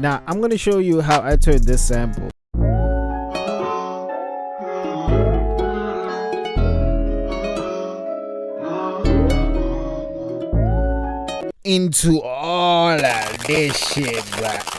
Now I'm gonna show you how I turned this sample into all of this shit, bruh.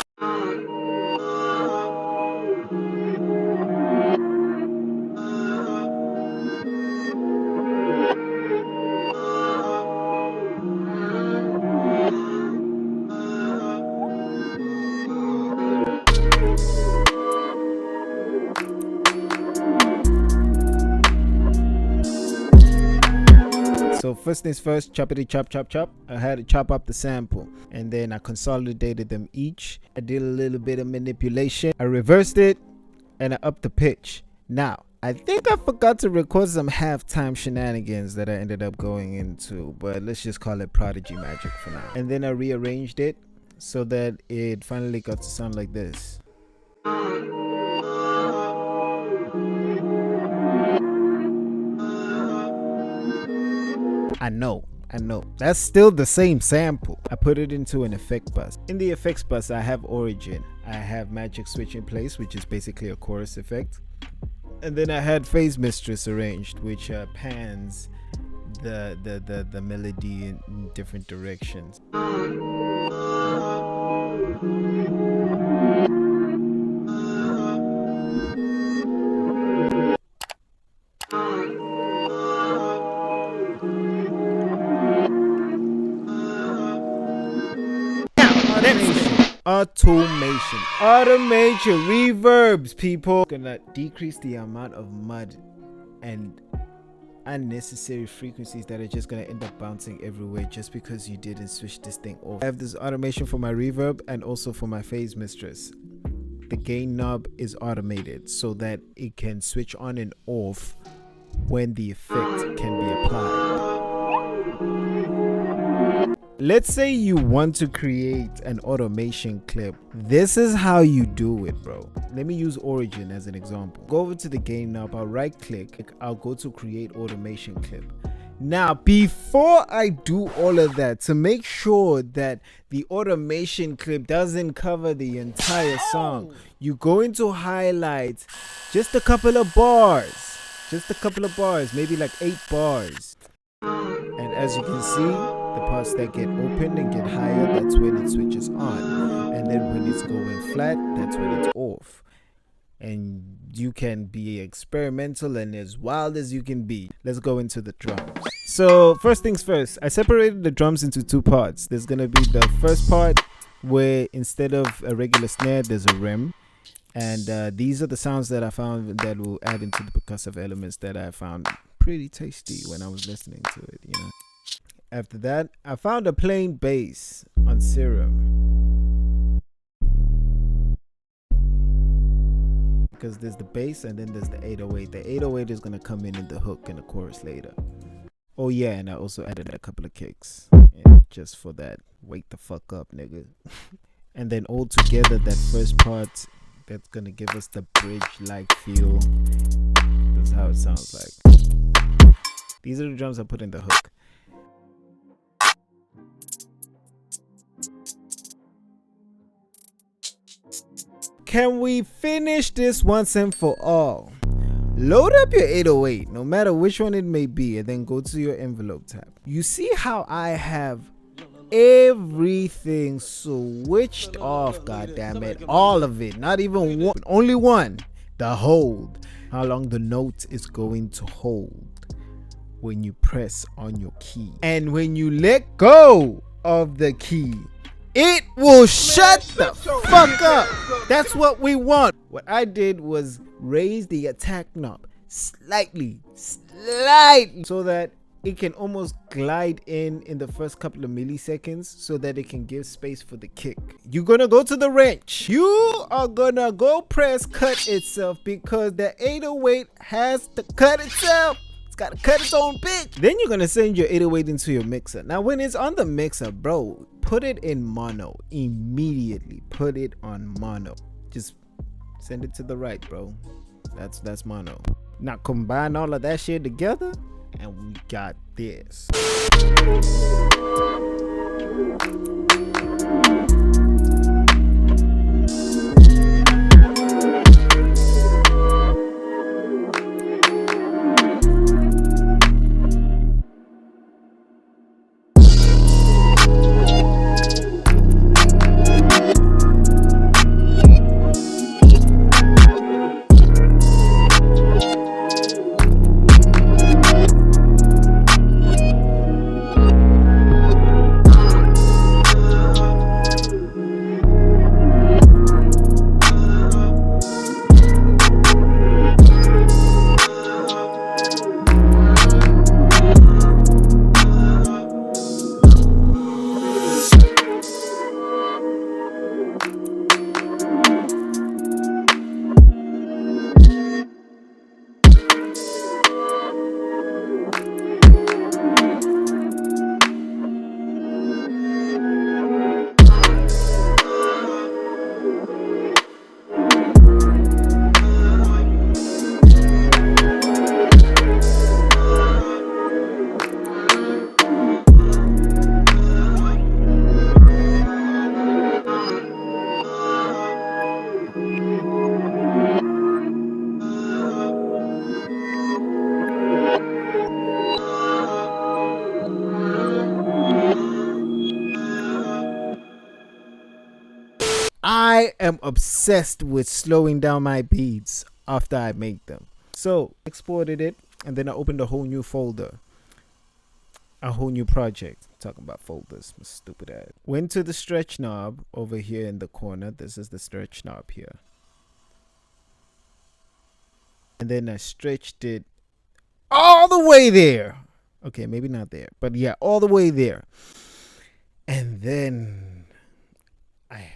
So first things first, choppity chop chop chop. I had to chop up the sample and then I consolidated them each. I did a little bit of manipulation. I reversed it and I upped the pitch. Now, I think I forgot to record some halftime shenanigans that I ended up going into, but let's just call it prodigy magic for now. And then I rearranged it so that it finally got to sound like this. I know. That's still the same sample. I put it into an effect bus. In the effects bus, I have origin. I have magic switch in place, which is basically a chorus effect. And then I had phase mistress arranged, which pans the melody in different directions. Automation, reverbs, people. Gonna decrease the amount of mud and unnecessary frequencies that are just gonna end up bouncing everywhere just because you didn't switch this thing off. I have this automation for my reverb and also for my phase mistress. The gain knob is automated so that it can switch on and off when the effect can be applied. Let's say you want to create an automation clip. This is how you do it, bro. Let me use origin as an example. Go over to the gain knob, I'll right click, I'll go to create automation clip. Now, before I do all of that, to make sure that the automation clip doesn't cover the entire song, you go into highlights, just a couple of bars, maybe like 8 bars. And as you can see, the parts that get open and get higher, that's when it switches on. And then when it's going flat, that's when it's off. And you can be experimental and as wild as you can be. Let's go into the drums. So first things first, I separated the drums into 2 parts. There's gonna be the first part where instead of a regular snare, there's a rim. And these are the sounds that I found that will add into the percussive elements that I found pretty tasty when I was listening to it, you know. After that, I found a plain bass on Serum. Because there's the bass and then there's the 808. The 808 is going to come in the hook and the chorus later. Oh yeah, and I also added a couple of kicks. And just for that, wake the fuck up, nigga. And then all together, that first part, that's going to give us the bridge-like feel. That's how it sounds like. These are the drums I put in the hook. Can we finish this once and for all? Load up your 808, no matter which one it may be, and then go to your envelope tab. You see how I have everything switched off, goddammit. All of it, not even one, only one. The hold, how long the note is going to hold when you press on your key. And when you let go of the key, it will shut the fuck up. That's what we want. What I did was raise the attack knob slightly, so that it can almost glide in the first couple of milliseconds so that it can give space for the kick. You're gonna go to the wrench. You are gonna go press cut itself because the 808 has to cut itself. It's gotta cut its own pitch. Then you're gonna send your 808 into your mixer. Now when it's on the mixer, bro, put it in mono immediately. Put it on mono. Just send it to the right, bro. That's mono. Now combine all of that shit together and we got this. I am obsessed with slowing down my beats after I make them. So exported it, and then I opened a whole new folder, a whole new project. Talking about folders, my stupid ass. Went to the stretch knob over here in the corner. This is the stretch knob here. And then I stretched it all the way there. Okay, maybe not there, but yeah, all the way there. And then I